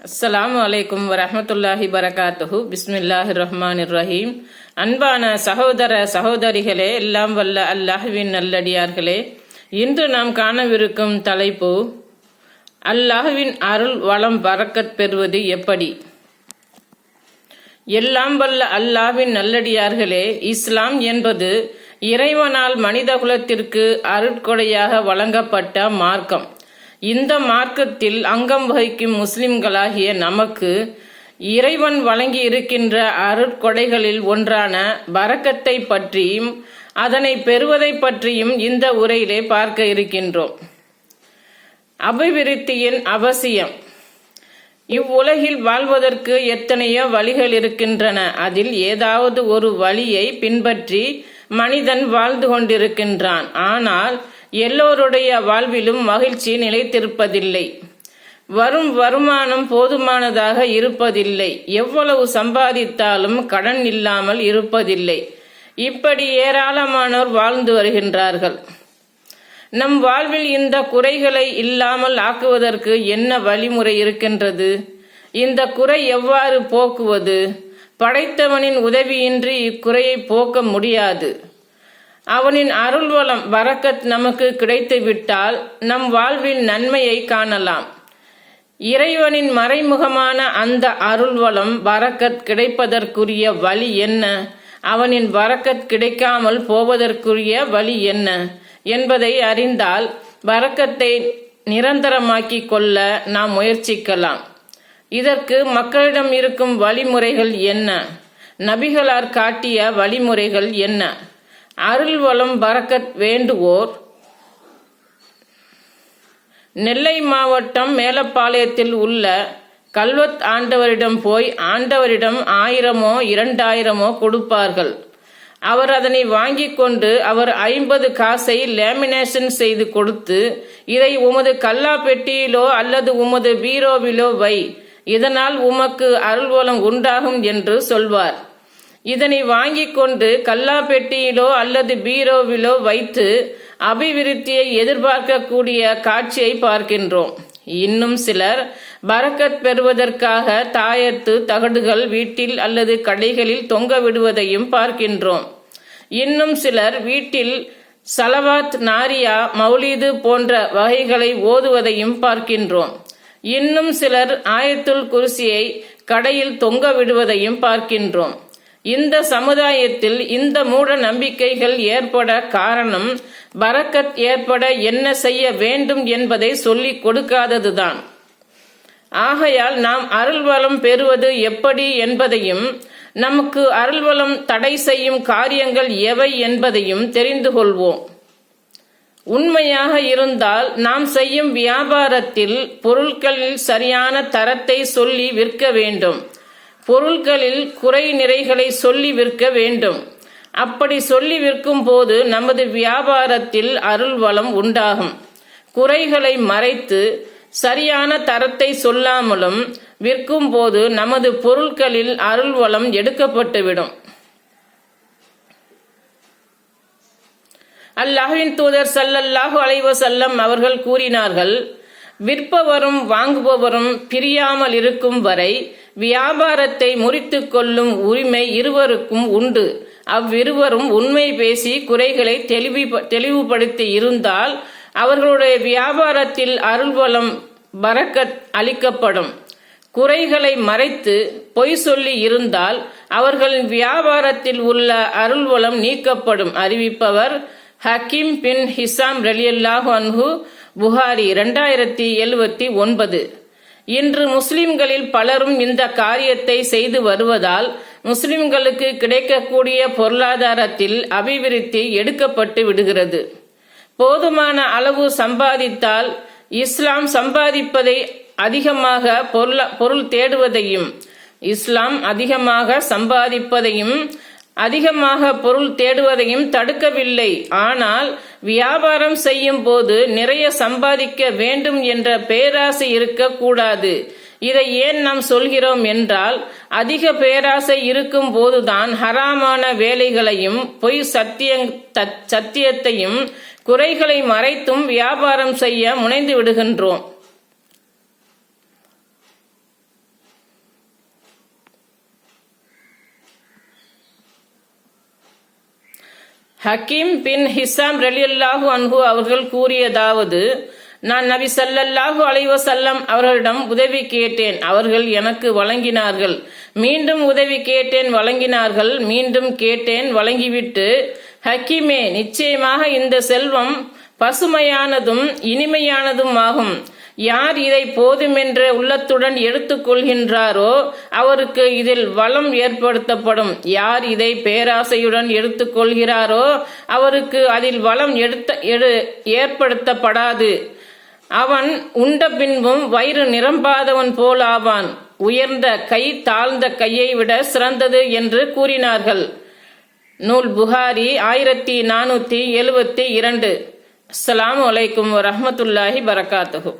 அஸ்ஸலாமு அலைக்கும் வரஹ்மத்துல்லாஹி வரகாத்துஹு. பிஸ்மில்லாஹிர் ரஹ்மானிர் ரஹீம். அன்பான சகோதர சகோதரிகளே, எல்லாம் வல்ல அல்லாஹ்வின் நல்லடியார்களே, இன்று நாம் காணவிருக்கும் தலைப்பு அல்லாஹ்வின் அருள் வளம் பரக்கத் பெறுவது எப்படி. எல்லாம் வல்ல அல்லாஹ்வின் நல்லடியார்களே, இஸ்லாம் என்பது இறைவனால் மனிதகுலத்திற்கு அருட்கொடையாக வழங்கப்பட்ட மார்க்கம். இந்த மார்க்கத்தில் அங்கம் வகிக்கும் முஸ்லிம்களாகிய நமக்கு இறைவன் வழங்கி இருக்கின்ற அருட்கொடைகளில் ஒன்றான பரக்கத்தை பற்றியும் அதனை பெறுவதை பற்றியும் இந்த உரையிலே பார்க்க இருக்கின்றோம். அபிவிருத்தியின் அவசியம். இவ்வுலகில் வாழ்வதற்கு எத்தனையோ வழிகள் இருக்கின்றன. அதில் ஏதாவது ஒரு வழியை பின்பற்றி மனிதன் வாழ்ந்து கொண்டிருக்கின்றான். ஆனால் எல்லோருடைய வாழ்விலும் மகிழ்ச்சி நிலைத்திருப்பதில்லை. வரும் வருமானம் போதுமானதாக இருப்பதில்லை. எவ்வளவு சம்பாதித்தாலும் கடன் இல்லாமல் இருப்பதில்லை. இப்படி ஏராளமானோர் வாழ்ந்து வருகின்றார்கள். நம் வாழ்வில் இந்த குறைகளை இல்லாமல் ஆக்குவதற்கு என்ன வழிமுறை இருக்கின்றது? இந்த குறை எவ்வாறு போக்குவது? படைத்தவனின் உதவியின்றி இக்குறையை போக்க முடியாது. அவனின் அருள்வளம் பரக்கத் நமக்கு கிடைத்துவிட்டால் நம் வாழ்வில் நன்மையை காணலாம். இறைவனின் மறைமுகமான அந்த அருள்வளம் பரக்கத் கிடைப்பதற்குரிய வழி என்ன? அவனின் பரக்கத் கிடைக்காமல் போவதற்குரிய வழி என்ன என்பதை அறிந்தால் பரக்கத்தை நிரந்தரமாக்கிக் கொள்ள நாம் முயற்சிக்கலாம். இதற்கு மக்களிடம் இருக்கும் வழிமுறைகள் என்ன? நபிகளார் காட்டிய வழிமுறைகள் என்ன? அருள் வளம் பரக்கத் வேண்டுவோர் நெல்லை மாவட்டம் மேலப்பாளையத்தில் உள்ள கல்வத் ஆண்டவரிடம் போய் ஆண்டவரிடம் 1000மோ 2000மோ கொடுப்பார்கள். அவர் அதனை வாங்கி கொண்டு அவர் 50 காசை லேமினேஷன் செய்து கொடுத்து, இதை உமது கல்லா பெட்டியிலோ அல்லது உமது பீரோவிலோ வை, இதனால் உமக்கு அருள்வளம் உண்டாகும் என்று சொல்வார். இதனை வாங்கி கொண்டு கல்லா பெட்டியிலோ அல்லது பீரோவிலோ வைத்து அபிவிருத்தியை எதிர்பார்க்கக்கூடிய காட்சியை பார்க்கின்றோம். இன்னும் சிலர் பரக்கத் பெறுவதற்காக தாயத்து தகடுகள் வீட்டில் அல்லது கடைகளில் தொங்க விடுவதையும் பார்க்கின்றோம். இன்னும் சிலர் வீட்டில் சலவாத், நாரியா, மௌலீது போன்ற வகைகளை ஓதுவதையும் பார்க்கின்றோம். இன்னும் சிலர் ஆயத்துல் குர்சியை கடையில் தொங்க விடுவதையும் பார்க்கின்றோம். இந்த சமுதாயத்தில் இந்த மூட நம்பிக்கைகள் ஏற்பட காரணம் பரக்கத் ஏற்பட என்ன செய்ய வேண்டும் என்பதை சொல்லிக் கொடுக்காததுதான். ஆகையால் நாம் அருள்வளம் பெறுவது எப்படி என்பதையும் நமக்கு அருள்வளம் தடை செய்யும் காரியங்கள் எவை என்பதையும் தெரிந்து கொள்வோம். உண்மையாக இருந்தால் நாம் செய்யும் வியாபாரத்தில் பொருட்களில் சரியான தரத்தை சொல்லி விற்க வேண்டும். பொருட்களில் குறை நிறைகளை சொல்லி விற்க வேண்டும். அப்படி சொல்லி விற்கும் போது நமது வியாபாரத்தில் அருள் வளம் உண்டாகும். குறைகளை மறைத்து சரியான தரத்தை சொல்லாமலும் விற்கும் போது நமது பொருட்களில் அருள் வளம் எடுக்கப்பட்டுவிடும். அல்லாஹ்வின் தூதர் ஸல்லல்லாஹு அலைஹி வஸல்லம் அவர்கள் கூறினார்கள், விற்பவரும் வாங்குபவரும் பிரியாமல் இருக்கும் வரை வியாபாரத்தை முறித்து கொள்ளும் உரிமை இருவருக்கும் உண்டு. அவ்விருவரும் உண்மை பேசி குறைகளை தெளிவுபடுத்தி இருந்தால் அவர்களுடைய வியாபாரத்தில் அருள்வளம் பரக்கத் அளிக்கப்படும். குறைகளை மறைத்து பொய் சொல்லி இருந்தால் அவர்களின் வியாபாரத்தில் உள்ள அருள்வளம் நீக்கப்படும். அறிவிப்பவர் ஹக்கீம் பின் ஹிசாம் ரலியல்லாஹு அன்ஹு, புகாரி 2079. இன்று முஸ்லிம்களில் பலரும் இந்த காரியத்தை செய்து வருவதால் முஸ்லிம்களுக்கு கிடைக்கக்கூடிய பொருளாதாரத்தில் அபிவிருத்தி எடுக்கப்பட்டு விடுகிறது. போதுமான அளவு சம்பாதித்தால் இஸ்லாம் சம்பாதிப்பதை அதிகமாக பொருள் தேடுவதையும் அதிகமாக பொருள் தேடுவதையும் தடுக்கவில்லை. ஆனால் வியாபாரம் செய்யும் போது நிறைய சம்பாதிக்க வேண்டும் என்ற பேராசை இருக்கக்கூடாது. இதை ஏன் நாம் சொல்கிறோம் என்றால், அதிக பேராசை இருக்கும் போதுதான் ஹராமான வேலைகளையும் பொய் சத்தியத்தையும் குறைகளை மறைத்தும் வியாபாரம் செய்ய முனைந்து விடுகின்றோம். ஹக்கீம் பின் ஹிசாம் ரலியல்லாஹு அன்ஹு அவர்கள் கூறியதாவது, நான் நபி ஸல்லல்லாஹு அலைஹி வஸல்லம் அவர்களிடம் உதவி கேட்டேன், அவர்கள் எனக்கு வழங்கினார்கள். மீண்டும் உதவி கேட்டேன், வழங்கினார்கள். மீண்டும் கேட்டேன், வழங்கிவிட்டு, ஹக்கீமே, நிச்சயமாக இந்த செல்வம் பசுமையானதும் இனிமையானதும் ஆகும். யார் இதை போதுமென்ற உள்ளத்துடன் எடுத்துக்கொள்கின்றாரோ அவருக்கு இதில் வளம் ஏற்படுத்தப்படும். யார் இதை பேராசையுடன் எடுத்துக்கொள்கிறாரோ அவருக்கு அதில் வளம் ஏற்படுத்தப்படாது. அவன் உண்ட பின்பும் வயிறு நிரம்பாதவன் போல் ஆவான். உயர்ந்த கை தாழ்ந்த கையை விட சிறந்தது என்று கூறினார்கள். நூல் புகாரி 1472. அஸ்ஸலாமு அலைக்கும் வரஹ்மத்துல்லாஹி பரகாத்துஹு.